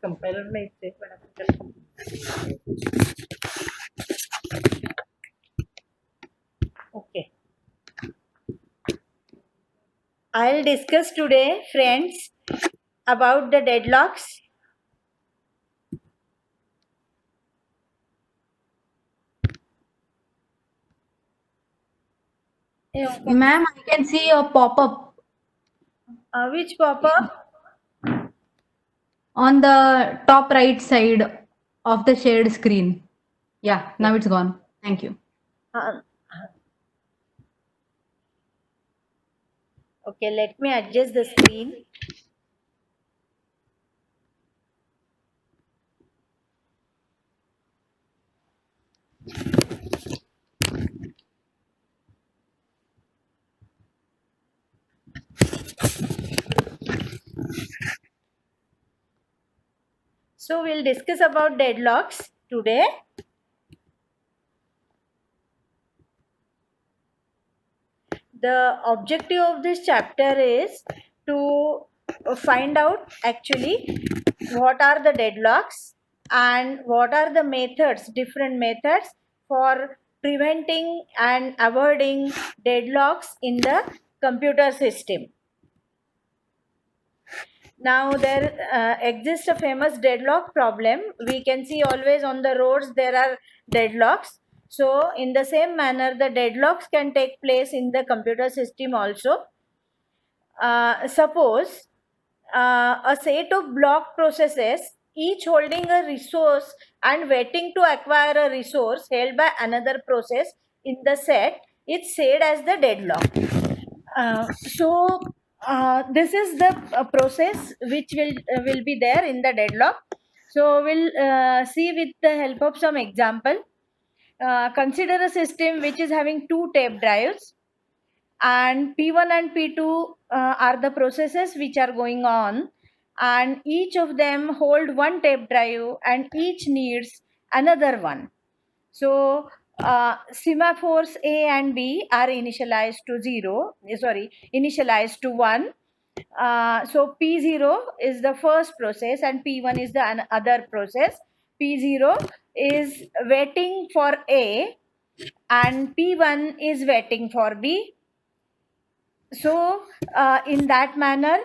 Compiler में इथे पण आपण okay. I'll discuss today, friends, about the deadlocks. Ma'am, I can see a pop-up Which pop-up? on the top right side of the shared screen. Yeah, now it's gone. Thank you. Uh, okay, let me adjust the screen. So we'll discuss about deadlocks today. The objective of this chapter is to find out actually what are the deadlocks and what are the methods, different methods for preventing and avoiding deadlocks in the computer system. Now there exists a famous deadlock problem. We can see always on the roads there are deadlocks. So in the same manner, the deadlocks can take place in the computer system also. Suppose a set of block processes, each holding a resource and waiting to acquire a resource held by another process in the set, is said as the deadlock. This is the process which will be there in the deadlock. So we'll see with the help of some example. Consider a system which is having two tape drives, and P1 and P2 are the processes which are going on, and each of them hold one tape drive and each needs another one. So semaphores A and B are initialized to 1. So P0 is the first process and P1 is the other process. P0 is waiting for A and P1 is waiting for B. So in that manner,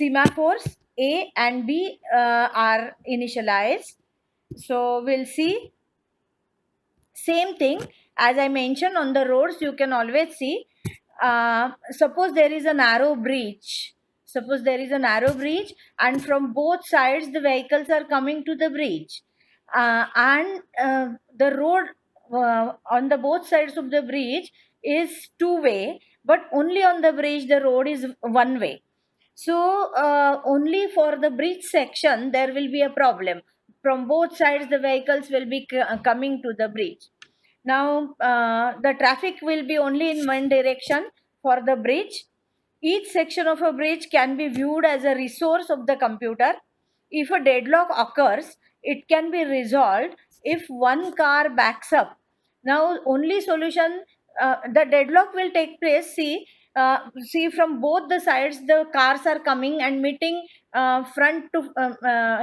semaphores A and B are initialized. So we'll see same thing as I mentioned. On the roads you can always see, suppose there is a narrow bridge. Suppose there is a narrow bridge and from both sides the vehicles are coming to the bridge, and the road on the both sides of the bridge is two way, but only on the bridge the road is one way. So only for the bridge section there will be a problem. From both sides the vehicles will be coming to the bridge. Now the traffic will be only in one direction for the bridge. Each section of a bridge can be viewed as a resource of the computer. If a deadlock occurs, it can be resolved if one car backs up. Now only solution, the deadlock will take place. See from both the sides the cars are coming and meeting front to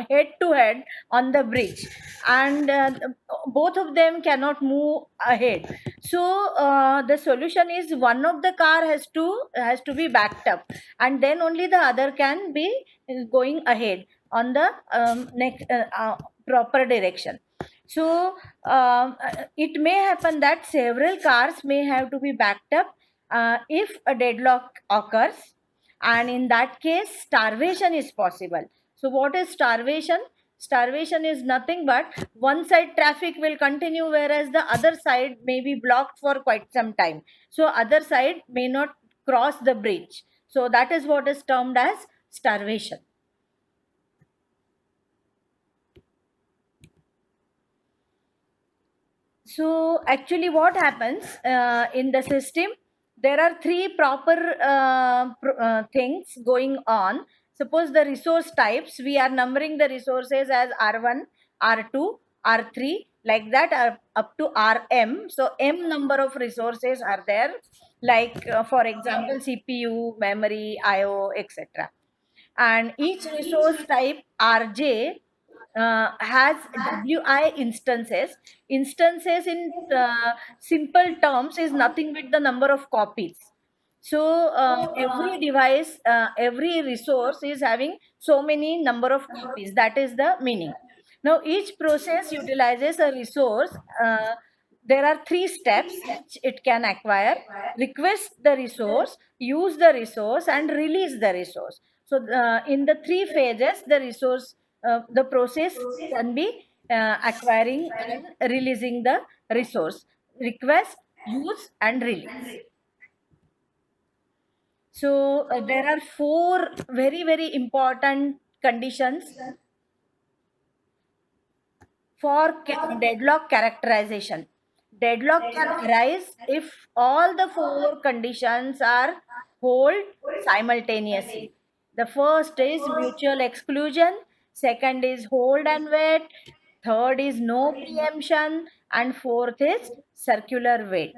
head to head on the bridge, and both of them cannot move ahead. So the solution is one of the car has to be backed up, and then only the other can be going ahead on the next proper direction. So it may happen that several cars may have to be backed up if a deadlock occurs, and in that case starvation is possible. So what is starvation? Starvation is nothing but one side traffic will continue whereas the other side may be blocked for quite some time, so other side may not cross the bridge. So that is what is termed as starvation. So actually what happens in the system, there are three proper things going on. Suppose the resource types, we are numbering the resources as R1, R2, R3, like that, up to Rm. So m number of resources are there, like for example CPU, memory, IO, etc. And each resource type Rj has wi instances. Instances in simple terms is nothing but the number of copies. So every device, every resource is having so many number of copies. That is the meaning. Now each process utilizes a resource. There are three steps which it can acquire: request the resource, use the resource, and release the resource. So in the three phases, the resource, the process can be acquiring and releasing the resource: request, use, and release. So there are four very important conditions for deadlock characterization. Deadlock can arise if all the four conditions are hold simultaneously. The first is mutual exclusion, second is hold and wait, third is no preemption, and fourth is circular wait.